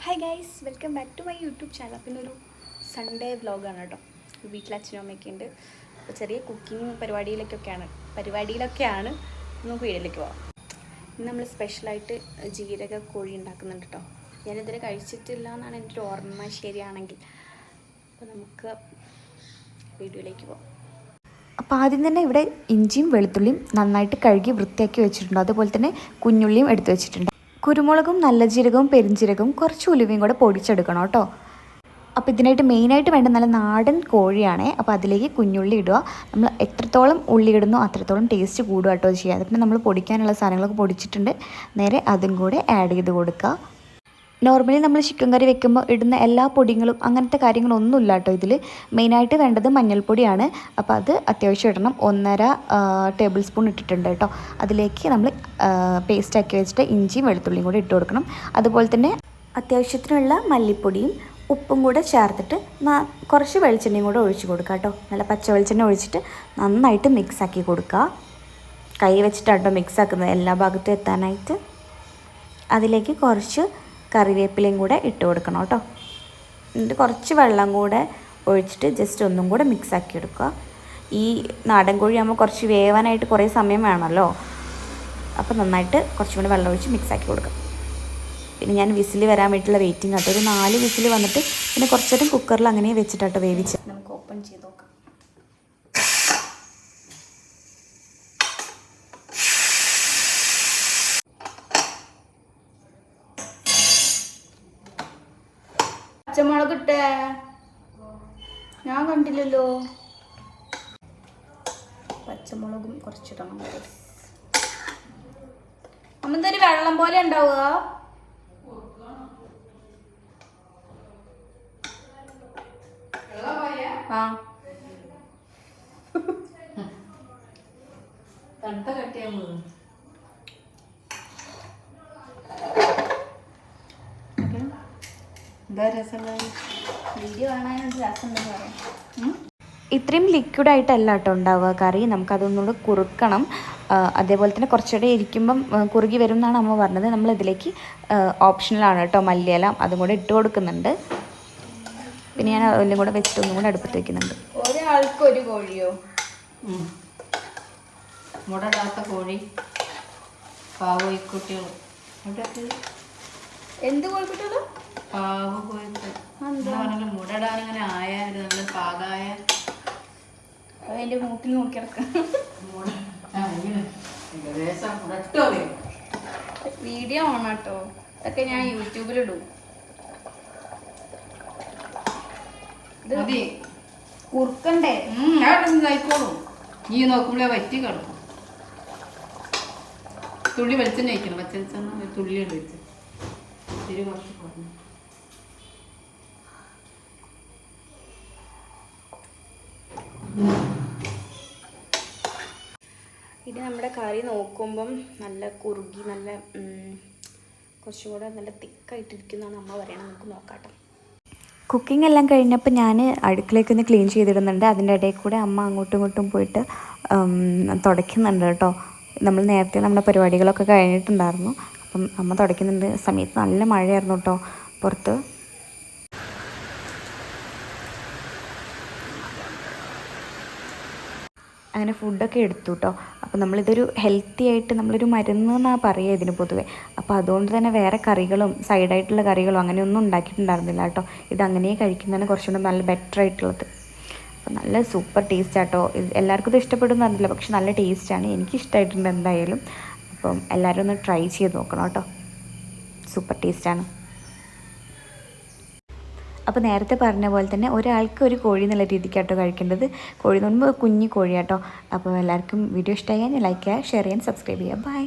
Hi guys, welcome back to my YouTube channel. പിന്നെ ഒരു Sunday വ്ലോഗാണ് കേട്ടോ. വീട്ടിൽ അച്ഛനും അമ്മയൊക്കെ ഉണ്ട്. അപ്പോൾ ചെറിയ കുക്കിംഗ് പരിപാടിയിലൊക്കെയാണ്. നമുക്ക് വീട്ടിലേക്ക് പോവാം. ഇന്ന് നമ്മൾ സ്പെഷ്യലായിട്ട് ജീരക കോഴി ഉണ്ടാക്കുന്നുണ്ട് കേട്ടോ. ഞാനിതുവരെ കഴിച്ചിട്ടില്ല എന്നാണ് എൻ്റെ ഒരു ഓർമ്മ ശരിയാണെങ്കിൽ. അപ്പോൾ നമുക്ക് വീഡിയോയിലേക്ക് പോവാം. അപ്പോൾ ആദ്യം തന്നെ ഇവിടെ ഇഞ്ചിയും വെളുത്തുള്ളിയും നന്നായിട്ട് കഴുകി വൃത്തിയാക്കി വെച്ചിട്ടുണ്ട്. അതുപോലെ തന്നെ കുഞ്ഞുള്ളിയും എടുത്തു വെച്ചിട്ടുണ്ട്. കുരുമുളകും നല്ല ജീരകവും പെരിഞ്ജീരകവും കുറച്ച് ഉലുവയും കൂടെ പൊടിച്ചെടുക്കണം കേട്ടോ. അപ്പോൾ ഇതിനായിട്ട് മെയിനായിട്ട് വേണ്ട നല്ല നാടൻ കോഴിയാണേ. അപ്പോൾ അതിലേക്ക് കുഞ്ഞുള്ളി ഇടുക. നമ്മൾ എത്രത്തോളം ഉള്ളി ഇടുന്നോ അത്രത്തോളം ടേസ്റ്റ് കൂടുക കേട്ടോ ചെയ്യുക. അതിന് നമ്മൾ പൊടിക്കാനുള്ള സാധനങ്ങളൊക്കെ പൊടിച്ചിട്ടുണ്ട്. നേരെ അതും കൂടെ ആഡ് ചെയ്ത് കൊടുക്കുക. നോർമലി നമ്മൾ ചിക്കൻ കറി വെക്കുമ്പോൾ ഇടുന്ന എല്ലാ പൊടികളും അങ്ങനത്തെ കാര്യങ്ങളൊന്നുമില്ല കേട്ടോ. ഇതിൽ മെയിനായിട്ട് വേണ്ടത് മഞ്ഞൾപ്പൊടിയാണ്. അപ്പോൾ അത് അത്യാവശ്യം ഇടണം. 1.5 ടേബിൾ സ്പൂൺ ഇട്ടിട്ടുണ്ട് കേട്ടോ. അതിലേക്ക് നമ്മൾ പേസ്റ്റാക്കി വെച്ചിട്ട് ഇഞ്ചിയും വെളുത്തുള്ളിയും കൂടി ഇട്ട് കൊടുക്കണം. അതുപോലെ തന്നെ അത്യാവശ്യത്തിനുള്ള മല്ലിപ്പൊടിയും ഉപ്പും കൂടെ ചേർത്തിട്ട് കുറച്ച് വെളിച്ചെണ്ണയും കൂടെ ഒഴിച്ച് കൊടുക്കുക കേട്ടോ. നല്ല പച്ച വെളിച്ചെണ്ണ ഒഴിച്ചിട്ട് നന്നായിട്ട് മിക്സാക്കി കൊടുക്കുക. കൈ വെച്ചിട്ടാണ് കേട്ടോ മിക്സാക്കുന്നത് എല്ലാ ഭാഗത്തും എത്താനായിട്ട്. അതിലേക്ക് കുറച്ച് കറിവേപ്പിലയും കൂടെ ഇട്ട് കൊടുക്കണം കേട്ടോ. എന്നിട്ട് കുറച്ച് വെള്ളം കൂടെ ഒഴിച്ചിട്ട് ജസ്റ്റ് ഒന്നും കൂടെ മിക്സാക്കി എടുക്കുക. ഈ നാടൻ കോഴി ആകുമ്പോൾ കുറച്ച് വേവാനായിട്ട് കുറേ സമയം വേണമല്ലോ. അപ്പോൾ നന്നായിട്ട് കുറച്ചും കൂടി വെള്ളം ഒഴിച്ച് മിക്സാക്കി കൊടുക്കുക. പിന്നെ ഞാൻ വിസിൽ വരാൻ വേണ്ടിയിട്ടുള്ള വെയിറ്റിംഗ് ആട്ടോ. ഒരു 4 വിസിൽ വന്നിട്ട് പിന്നെ കുറച്ച് നേരം കുക്കറിൽ അങ്ങനെ വെച്ചിട്ടാട്ടോ വേവിച്ച്. നമുക്ക് ഓപ്പൺ ചെയ്ത് നോക്കാം. പച്ചമുളക് ഇട്ടേ, ഞാൻ കണ്ടില്ലല്ലോ. പച്ചമുളകും കുറച്ചിടണം. അമ്മന്തൊരു വെള്ളം പോലെ ഉണ്ടാവുക. ആ തണുത്ത കട്ടിയാ വീഡിയോ കാണാൻ രസമുണ്ടെന്ന് പറയാം. ഇത്രയും ലിക്വിഡായിട്ടല്ല കേട്ടോ ഉണ്ടാവുക കറി. നമുക്കതൊന്നുകൂടെ കുറുക്കണം. അതേപോലെ തന്നെ കുറച്ചുകൂടെ ഇരിക്കുമ്പം കുറുകി വരും എന്നാണ് അമ്മ പറഞ്ഞത്. നമ്മളിതിലേക്ക് ഓപ്ഷണലാണ് കേട്ടോ മല്ലിയില അതും കൂടെ ഇട്ട് കൊടുക്കുന്നുണ്ട്. പിന്നെ ഞാൻ എല്ലാം കൂടെ വെച്ചിട്ട് ഒന്നും കൂടെ അടുപ്പത്ത് വയ്ക്കുന്നുണ്ട്. ഒരാൾക്ക് ഒരു കോഴിയോ? മുടടാത്ത കോഴി, പാവോയിക്കുട്ടികൾ. എന്ത് കോഴിക്കുട്ടികളും? പാവ കോഴിക്കുട്ടി മുടടാനിങ്ങനെ ആയാലും നല്ല പാകായ അതിൻ്റെ മൂക്കിൽ നോക്കിയെടുക്കാം. വീഡിയോ ഓണാട്ടോ. ഇതൊക്കെ ഞാൻ യൂട്യൂബിലിടും. കുറുക്കണ്ടേ? കഴിക്കോളൂ. നീ നോക്കുമ്പോഴേ വറ്റി കിടക്കും. തുള്ളി വെളിച്ചെണ്ണ വയ്ക്കണം. വെളിച്ചെണ്ണ തുള്ളി വെച്ച് തിരി കുറച്ച് കുറഞ്ഞു. ഇത് നമ്മുടെ കറി നോക്കുമ്പം നല്ല കുറുകി നല്ല കുറച്ചും കൂടെ നല്ല തിക്കായിട്ടിരിക്കുന്നതാണ് അമ്മ പറയണം. നമുക്ക് നോക്കാട്ടോ. കുക്കിംഗ് എല്ലാം കഴിഞ്ഞപ്പോൾ ഞാൻ അടുക്കളയൊക്കെ ഒന്ന് ക്ലീൻ ചെയ്തിടുന്നുണ്ട്. അതിൻ്റെ ഇടയിൽ കൂടെ അമ്മ അങ്ങോട്ടും ഇങ്ങോട്ടും പോയിട്ട് തുടയ്ക്കുന്നുണ്ട് കേട്ടോ. നമ്മൾ നേരത്തെ നമ്മുടെ പരിപാടികളൊക്കെ കഴിഞ്ഞിട്ടുണ്ടായിരുന്നു. അപ്പം അമ്മ തുടയ്ക്കുന്നുണ്ട്. സമയത്ത് നല്ല മഴയായിരുന്നു കേട്ടോ പുറത്ത്. അങ്ങനെ ഫുഡൊക്കെ എടുത്തു കേട്ടോ. അപ്പോൾ നമ്മളിതൊരു ഹെൽത്തി ആയിട്ട് നമ്മളൊരു മരുന്ന് എന്നാണ് പറയുക ഇതിന് പൊതുവെ. അപ്പോൾ അതുകൊണ്ട് തന്നെ വേറെ കറികളും സൈഡായിട്ടുള്ള കറികളും അങ്ങനെയൊന്നും ഉണ്ടാക്കിയിട്ടുണ്ടായിരുന്നില്ല കേട്ടോ. ഇതങ്ങനെ കഴിക്കുന്നതാണ് കുറച്ചുകൂടെ നല്ല ബെറ്റർ ആയിട്ടുള്ളത്. അപ്പോൾ നല്ല സൂപ്പർ ടേസ്റ്റ് ആട്ടോ. എല്ലാവർക്കും ഇത് ഇഷ്ടപ്പെടുമെന്ന് അറിയില്ല, പക്ഷെ നല്ല ടേസ്റ്റാണ്. എനിക്കിഷ്ടമായിട്ടുണ്ട് എന്തായാലും. അപ്പം എല്ലാവരും ഒന്ന് ട്രൈ ചെയ്ത് നോക്കണം കേട്ടോ. സൂപ്പർ ടേസ്റ്റാണ്. അപ്പോൾ നേരത്തെ പറഞ്ഞ പോലെ തന്നെ ഒരാൾക്ക് ഒരു കോഴി എന്നുള്ള രീതിക്കാട്ടോ കഴിക്കേണ്ടത്. കോഴി എന്ന് പറയുമ്പോൾ കുഞ്ഞു കോഴി കേട്ടോ. അപ്പോൾ എല്ലാവർക്കും വീഡിയോ ഇഷ്ടമായാൽ ലൈക്ക് ചെയ്യുക, ഷെയർ ചെയ്യാൻ, സബ്സ്ക്രൈബ് ചെയ്യുക. ബൈ.